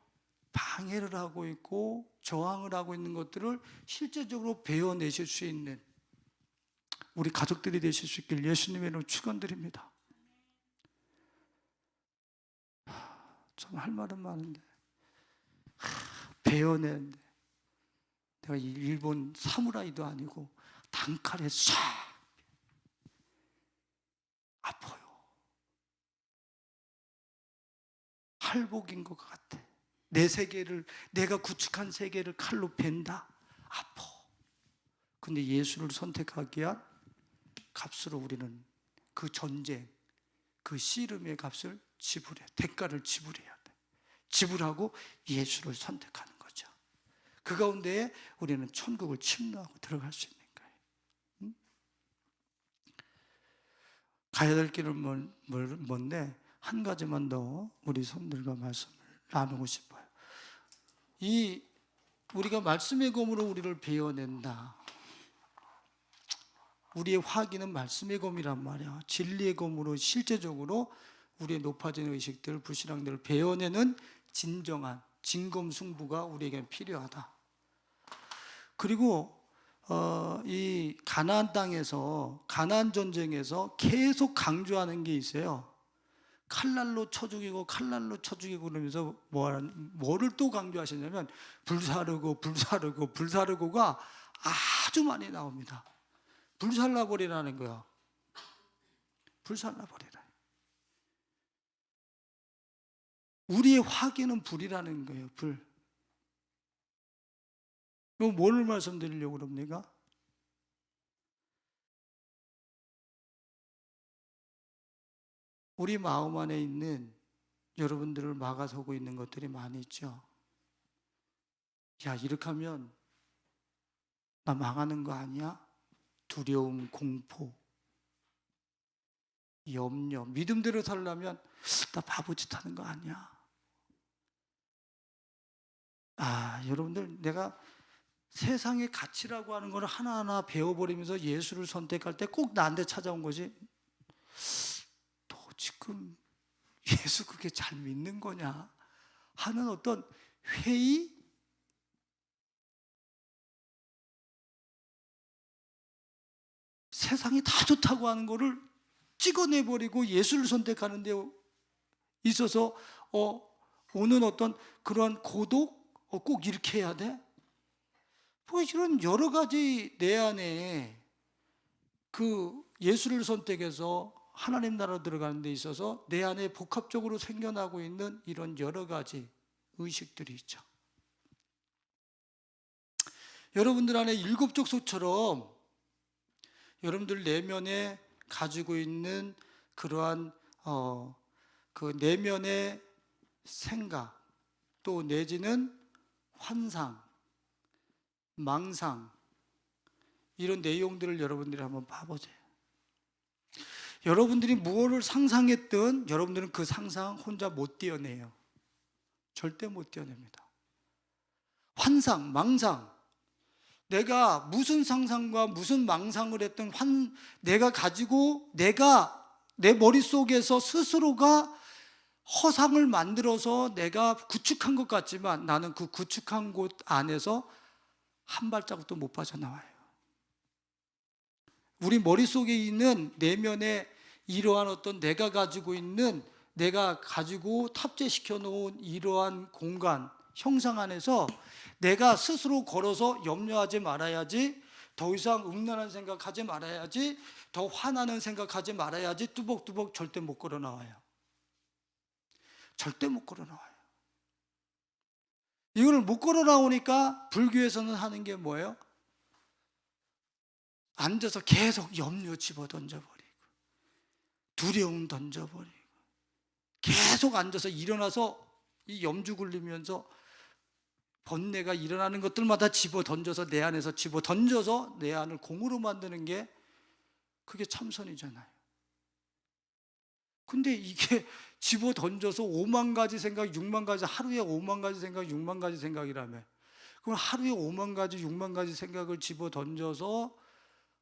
방해를 하고 있고 저항을 하고 있는 것들을 실제적으로 베어내실 수 있는 우리 가족들이 되실 수 있길 예수님의 이름으로 축원드립니다. 참 할 말은 많은데 베어내는데, 내가 일본 사무라이도 아니고 단칼에 쏴 아파요. 할복인 것 같아. 내 세계를, 내가 구축한 세계를 칼로 벤다. 아파. 근데 예수를 선택하기 위한 값으로 우리는 그 전쟁, 그 씨름의 값을 지불해, 대가를 지불해야 돼. 지불하고 예수를 선택하는 거죠. 그 가운데에 우리는 천국을 침노하고 들어갈 수 있는 거예요. 응? 가야 될 길은 뭔데, 한 가지만 더 우리 손들과 말씀을 나누고 싶어요. 우리가 말씀의 검으로 우리를 베어낸다. 우리의 화기는 말씀의 검이란 말이야. 진리의 검으로 실제적으로 우리의 높아지는 의식들, 불신앙들을 베어내는 진정한 진검승부가 우리에게 필요하다. 그리고 이 가나안 땅에서, 가나안 전쟁에서 계속 강조하는 게 있어요. 칼날로 쳐 죽이고 칼날로 쳐 죽이고 그러면서 뭐를 또 강조하시냐면 불사르고가 아주 많이 나옵니다. 불살라버리라는 거야. 불살라버리라. 우리의 화기는 불이라는 거예요. 불. 이거 뭘 말씀드리려고 그럽니까? 우리 마음 안에 있는 여러분들을 막아서고 있는 것들이 많이 있죠. 야, 이렇게 하면 나 망하는 거 아니야? 두려움, 공포, 염려, 믿음대로 살려면 나 바보짓 하는 거 아니야? 여러분들, 내가 세상의 가치라고 하는 걸 하나하나 배워버리면서 예수를 선택할 때 꼭 나한테 찾아온 거지, 너 지금 예수 그게 잘 믿는 거냐 하는 어떤 회의, 세상이 다 좋다고 하는 거를 찍어내버리고 예수를 선택하는 데 있어서 오는 어떤 그러한 고독, 꼭 이렇게 해야 돼? 뭐 이런 여러 가지 내 안에 그 예수를 선택해서 하나님 나라로 들어가는 데 있어서 내 안에 복합적으로 생겨나고 있는 이런 여러 가지 의식들이 있죠. 여러분들 안에 일곱 족속처럼 여러분들 내면에 가지고 있는 그러한 그 내면의 생각, 또 내지는 환상, 망상, 이런 내용들을 여러분들이 한번 봐보세요. 여러분들이 무엇을 상상했든 여러분들은 그 상상 혼자 못 떼어내요. 절대 못 떼어냅니다. 환상, 망상, 내가 무슨 상상과 무슨 망상을 했든 내가 가지고 내 머릿속에서 스스로가 허상을 만들어서 내가 구축한 것 같지만 나는 그 구축한 곳 안에서 한 발자국도 못 빠져나와요. 우리 머릿속에 있는 내면에 이러한 어떤 내가 가지고 탑재시켜 놓은 이러한 공간, 형상 안에서 내가 스스로 걸어서 염려하지 말아야지, 더 이상 음란한 생각하지 말아야지, 더 화나는 생각하지 말아야지 뚜벅뚜벅 절대 못 걸어 나와요. 절대 못 걸어 나와요. 이걸 못 걸어 나오니까 불교에서는 하는 게 뭐예요? 앉아서 계속 염려 집어 던져버리고, 두려움 던져버리고, 계속 앉아서 일어나서 이 염주 굴리면서 번뇌가 일어나는 것들마다 집어 던져서 내 안에서 집어 던져서 내 안을 공으로 만드는 게 그게 참선이잖아요. 근데 이게 집어 던져서 5만 가지 생각, 6만 가지, 하루에 5만 가지 생각, 6만 가지 생각이라며. 그럼 하루에 5만 가지, 6만 가지 생각을 집어 던져서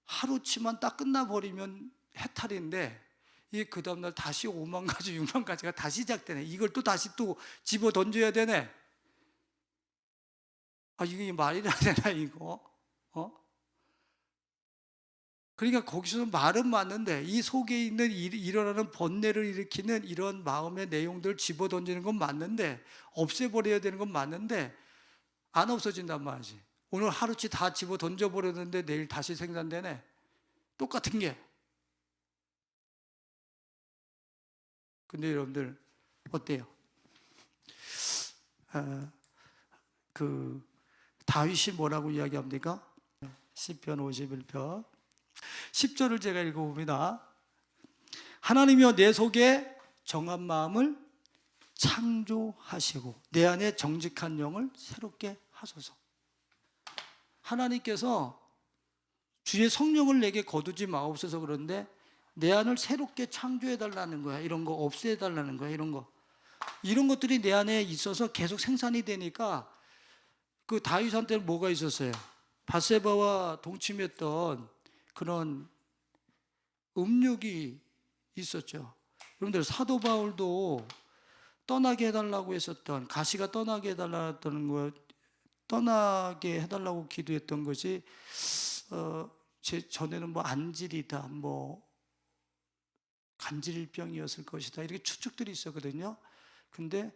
하루치만 딱 끝나버리면 해탈인데, 이게 그 다음날 다시 5만 가지, 6만 가지가 다시 시작되네. 이걸 또 다시 또 집어 던져야 되네. 아, 이게 말이나 되나, 이거? 그러니까 거기서 말은 맞는데, 이 속에 있는 일어나는 번뇌를 일으키는 이런 마음의 내용들을 집어 던지는 건 맞는데, 없애버려야 되는 건 맞는데, 안 없어진단 말이지. 오늘 하루치 다 집어 던져버렸는데 내일 다시 생산되네. 똑같은 게. 근데 여러분들 어때요? 다윗이 뭐라고 이야기합니까? 시편 51편 10절을 제가 읽어봅니다. 하나님이여 내 속에 정한 마음을 창조하시고 내 안에 정직한 영을 새롭게 하소서. 하나님께서 주의 성령을 내게 거두지 마옵소서. 그런데 내 안을 새롭게 창조해달라는 거야. 이런 거 없애달라는 거야. 이런 것들이 내 안에 있어서 계속 생산이 되니까, 그 다윗한테는 뭐가 있었어요? 밧세바와 동침했던 그런 음욕이 있었죠. 여러분들 사도 바울도 떠나게 해달라고 했었던, 가시가 떠나게 해달라는 거, 떠나게 해달라고 기도했던 것이 제 전에는 뭐 안질이다, 뭐 간질병이었을 것이다, 이렇게 추측들이 있었거든요. 근데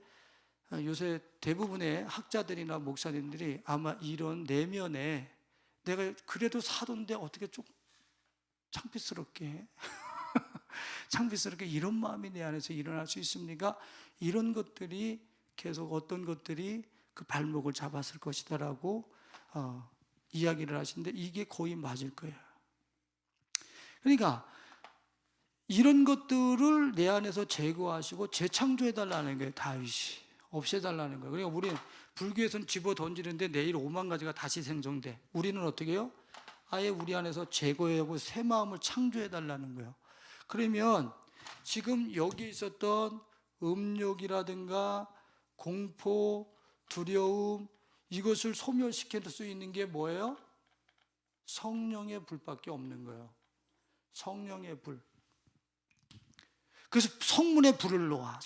요새 대부분의 학자들이나 목사님들이 아마 이런 내면에 내가 그래도 사도인데 어떻게 좀 창피스럽게 창피스럽게 이런 마음이 내 안에서 일어날 수 있습니까? 이런 것들이 계속 어떤 것들이 그 발목을 잡았을 것이다라고 이야기를 하시는데, 이게 거의 맞을 거예요. 그러니까 이런 것들을 내 안에서 제거하시고 재창조해달라는 거예요. 다윗이 없애달라는 거예요. 그러니까 우리는 불교에서는 집어 던지는데 내일 5만 가지가 다시 생성돼. 우리는 어떻게 해요? 아예 우리 안에서 제거하고 새 마음을 창조해달라는 거예요. 그러면 지금 여기 있었던 음욕이라든가 공포, 두려움, 이것을 소멸시킬 수 있는 게 뭐예요? 성령의 불밖에 없는 거예요. 성령의 불. 그래서 성문에 불을 놓아,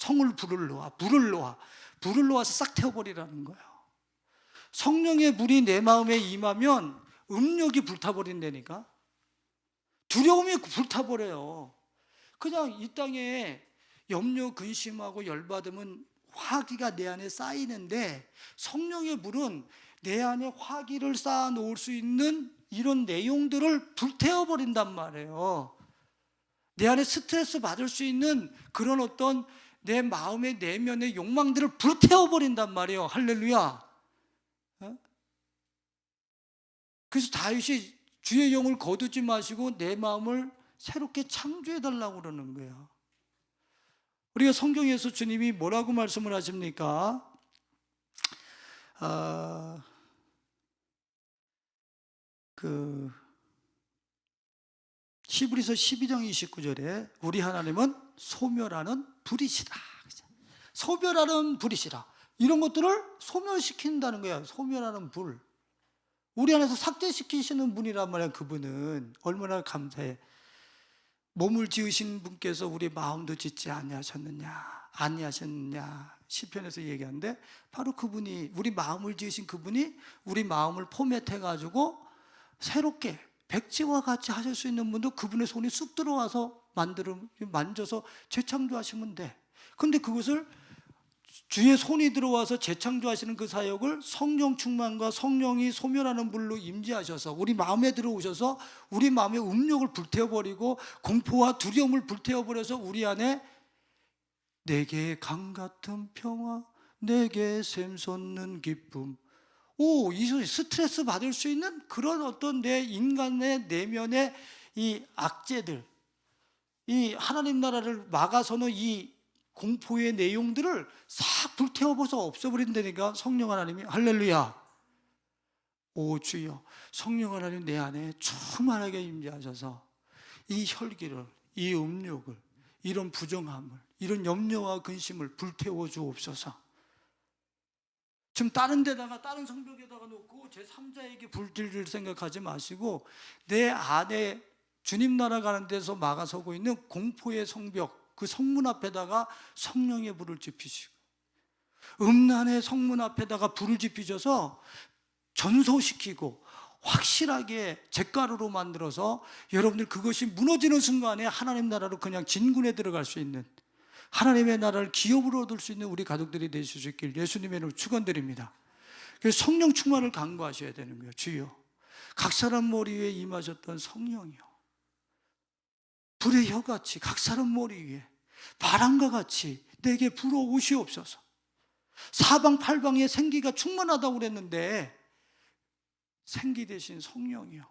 불을 놓아서 싹 태워버리라는 거예요. 성령의 불이 내 마음에 임하면 음욕이 불타버린다니까. 두려움이 불타버려요. 그냥 이 땅에 염려, 근심하고 열받으면 화기가 내 안에 쌓이는데, 성령의 불은 내 안에 화기를 쌓아 놓을 수 있는 이런 내용들을 불태워버린단 말이에요. 내 안에 스트레스 받을 수 있는 그런 어떤 내 마음의 내면의 욕망들을 불태워버린단 말이에요. 할렐루야. 그래서 다윗이 주의 영을 거두지 마시고 내 마음을 새롭게 창조해달라고 그러는 거예요. 우리가 성경에서 주님이 뭐라고 말씀을 하십니까? 히브리서 12장 29절에 우리 하나님은 소멸하는 불이시다. 소멸하는 불이시다. 이런 것들을 소멸시킨다는 거예요. 소멸하는 불. 우리 안에서 삭제시키시는 분이란 말이야. 그분은 얼마나 감사해. 몸을 지으신 분께서 우리 마음도 짓지 아니하셨느냐, 시편에서 얘기하는데, 바로 그분이, 우리 마음을 지으신 그분이 우리 마음을 포맷해 가지고 새롭게 백지와 같이 하실 수 있는 분도 그분의 손이 쑥 들어와서 만져서 재창조하시면 돼. 근데 그것을 주의 손이 들어와서 재창조하시는 그 사역을 성령 충만과 성령이 소멸하는 불로 임재하셔서 우리 마음에 들어오셔서 우리 마음의 음욕을 불태워버리고 공포와 두려움을 불태워버려서 우리 안에 내게 강 같은 평화, 내게 샘솟는 기쁨, 이 스트레스 받을 수 있는 그런 어떤 내 인간의 내면의 이 악재들, 이 하나님 나라를 막아서는 이 공포의 내용들을 싹 불태워버려서 없애버린다니까. 성령 하나님이. 할렐루야. 오 주여, 성령 하나님 내 안에 충만하게 임재하셔서 이 혈기를, 이 음욕을, 이런 부정함을, 이런 염려와 근심을 불태워 주옵소서. 지금 다른 데다가, 다른 성벽에다가 놓고 제3자에게 불질을 생각하지 마시고 내 안에 주님 나라 가는 데서 막아서고 있는 공포의 성벽, 그 성문 앞에다가 성령의 불을 지피시고, 음란의 성문 앞에다가 불을 지피셔서 전소시키고 확실하게 잿가루로 만들어서 여러분들 그것이 무너지는 순간에 하나님 나라로 그냥 진군에 들어갈 수 있는, 하나님의 나라를 기업으로 얻을 수 있는 우리 가족들이 되실 수 있길 예수님의 이름으로 축원드립니다. 그래서 성령 충만을 간구하셔야 되는 거예요. 주여, 각 사람 머리 위에 임하셨던 성령이요, 불의 혀같이 각 사람 머리 위에 바람과 같이 내게 불어오시옵소서. 사방팔방에 생기가 충만하다고 그랬는데 생기 대신 성령이요,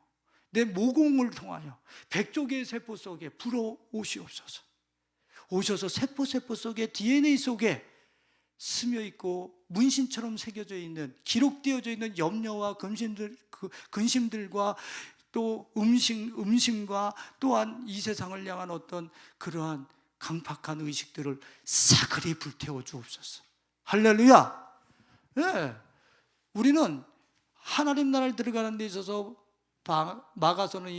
내 모공을 통하여 백조개의 세포 속에 불어오시옵소서. 오셔서 세포 속에, DNA 속에 스며있고 문신처럼 새겨져 있는, 기록되어져 있는 염려와 근심들과 또 음심과 또한 이 세상을 향한 어떤 그러한 강팍한 의식들을 사그리 불태워 주옵소서. 할렐루야. 네. 우리는 하나님 나라를 들어가는 데 있어서 막아서는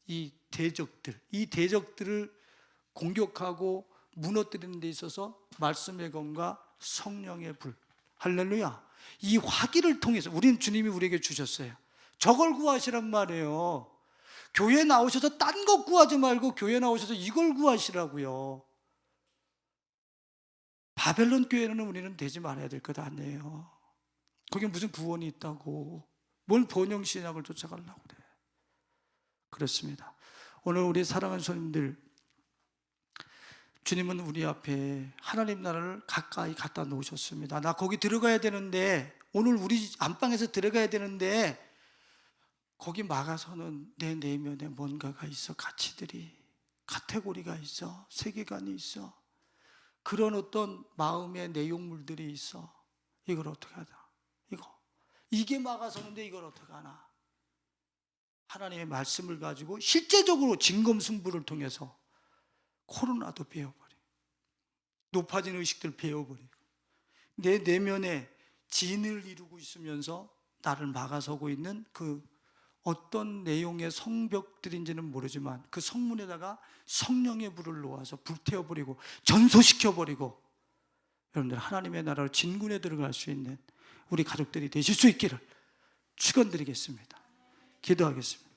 이 대적들을 공격하고 무너뜨리는 데 있어서 말씀의 검과 성령의 불, 할렐루야, 이 화기를 통해서 우리는 주님이 우리에게 주셨어요. 저걸 구하시란 말이에요. 교회 나오셔서 딴 거 구하지 말고 교회 나오셔서 이걸 구하시라고요. 바벨론 교회는 우리는 되지 말아야 될 것 아니에요. 거기 무슨 구원이 있다고, 뭘 번영신학을 쫓아가려고 그래. 그렇습니다. 오늘 우리 사랑하는 손님들, 주님은 우리 앞에 하나님 나라를 가까이 갖다 놓으셨습니다. 나 거기 들어가야 되는데, 오늘 우리 안방에서 들어가야 되는데 거기 막아서는 내 내면에 뭔가가 있어. 가치들이, 카테고리가 있어. 세계관이 있어. 그런 어떤 마음의 내용물들이 있어. 이걸 어떻게 하나? 이게 막아서는데 이걸 어떻게 하나? 하나님의 말씀을 가지고 실제적으로 진검승부를 통해서 코로나도 배워버리고, 높아진 의식들 배워버리고, 내 내면에 진을 이루고 있으면서 나를 막아서고 있는 그 어떤 내용의 성벽들인지는 모르지만 그 성문에다가 성령의 불을 놓아서 불태워버리고 전소시켜버리고 여러분들 하나님의 나라로 진군에 들어갈 수 있는 우리 가족들이 되실 수 있기를 축원드리겠습니다. 기도하겠습니다.